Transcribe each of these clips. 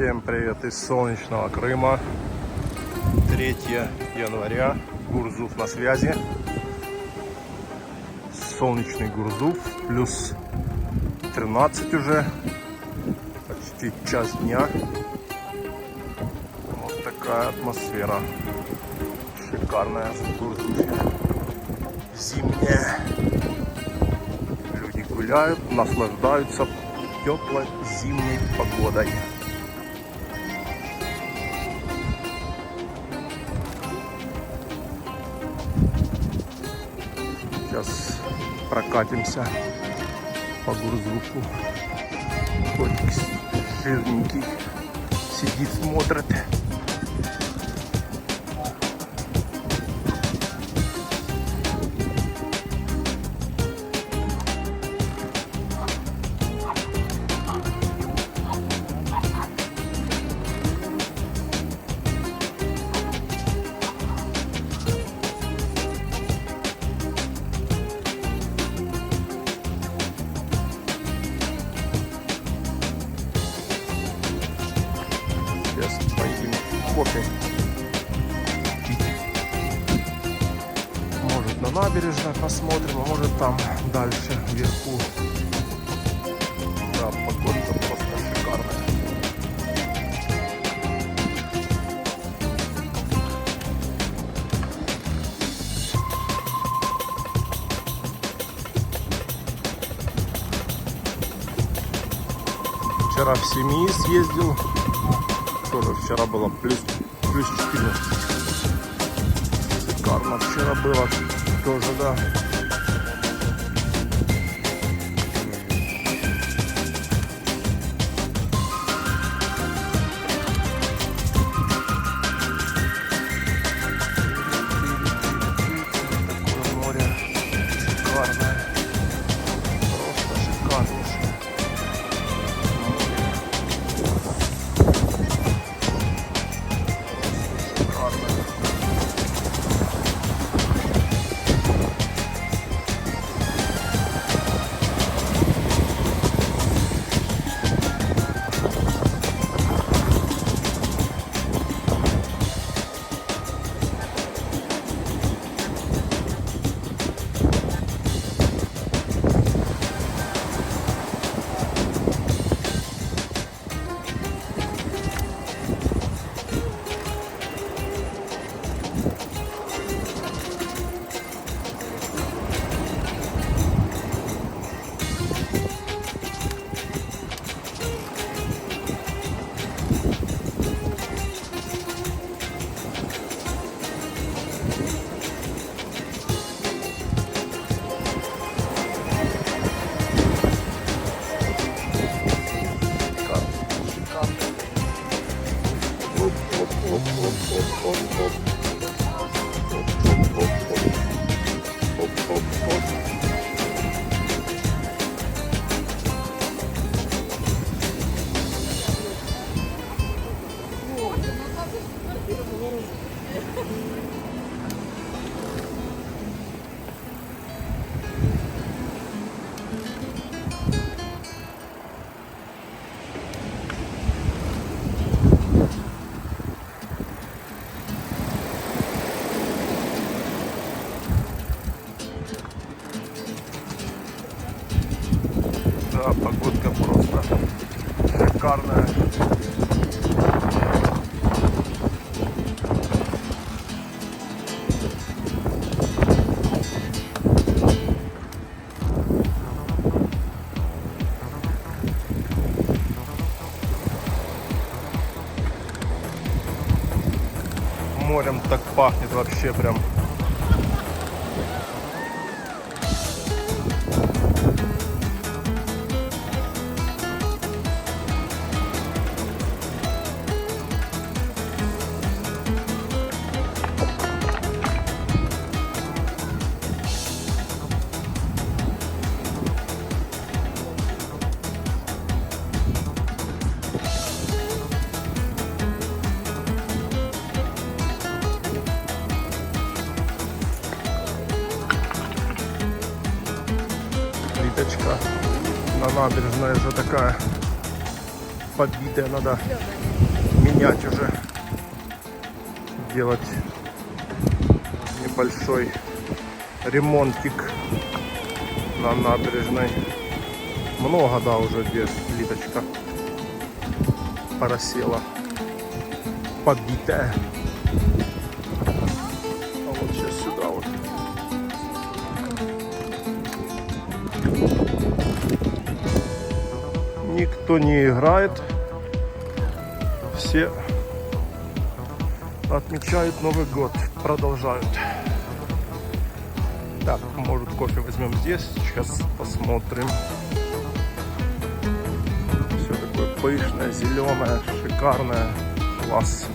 Всем привет из солнечного Крыма. 3 января. Гурзуф на связи. Солнечный Гурзуф. Плюс 13 уже. Почти час дня. Вот такая атмосфера. Шикарная в Гурзуфе. Зимняя. Люди гуляют, наслаждаются теплой зимней погодой. Сейчас прокатимся по Гурзуфу. Котик жирненький сидит, смотрит. Сейчас поедем кофе. Может на набережной посмотрим, а может там дальше вверху. Да, погода просто шикарная. Вчера в семьи съездил. Тоже вчера было плюс 14. Шикарно вчера было тоже, да. Такое море шикарное. Просто шикарнейшее. Да, погодка просто шикарная. Морем так пахнет вообще прям. Плиточка на набережной уже такая подбитая, надо менять уже, делать небольшой ремонтик на набережной. Много, да, уже где плиточка поросела, побитая. А вот сейчас сюда вот. Никто не играет. Все отмечают Новый год, продолжают. Так, может, кофе возьмем здесь, сейчас посмотрим. Все такое пышное, зеленое, шикарное, класс.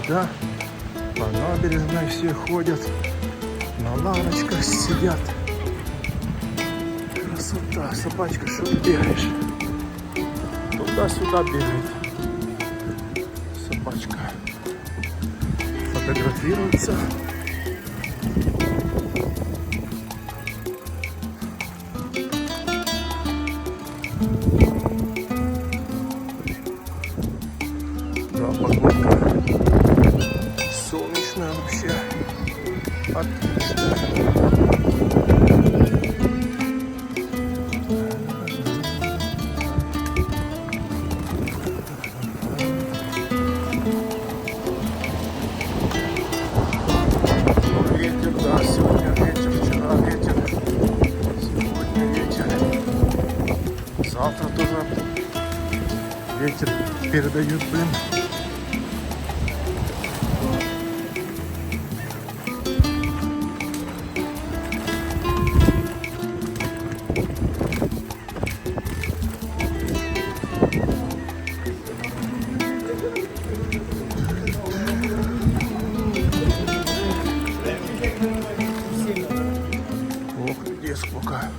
Да, по набережной все ходят, на лавочках сидят. Красота, собачка, что ты бегаешь? Туда-сюда бегает собачка. Фотографируется. Да, погодка солнечная вообще. Отлично. Ветер, да, сегодня ветер, вчера ветер, сегодня ветер. Завтра тоже ветер передают, блин. Ох, где сколько.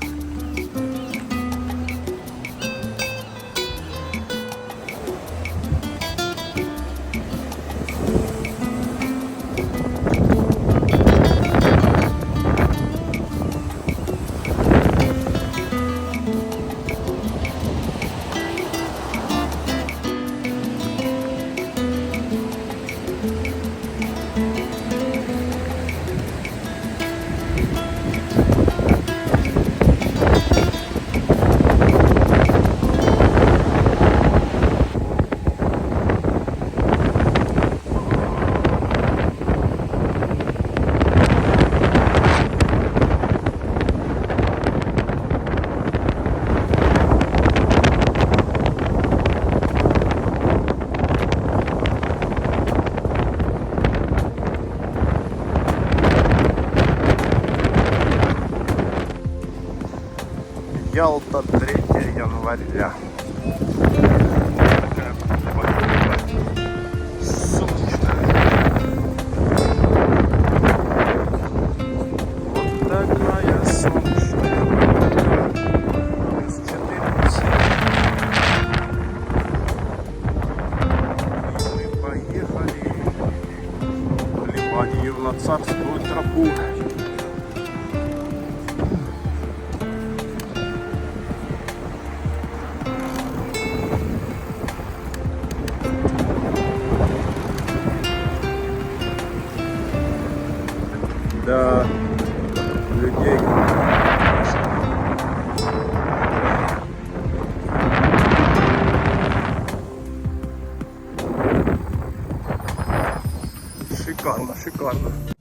Ялта, 3 января. Такая погода солнечная. Вот такая солнечная погода. Плюс 14. И мы поехали Ливадию на Царскую тропу. Шикарно.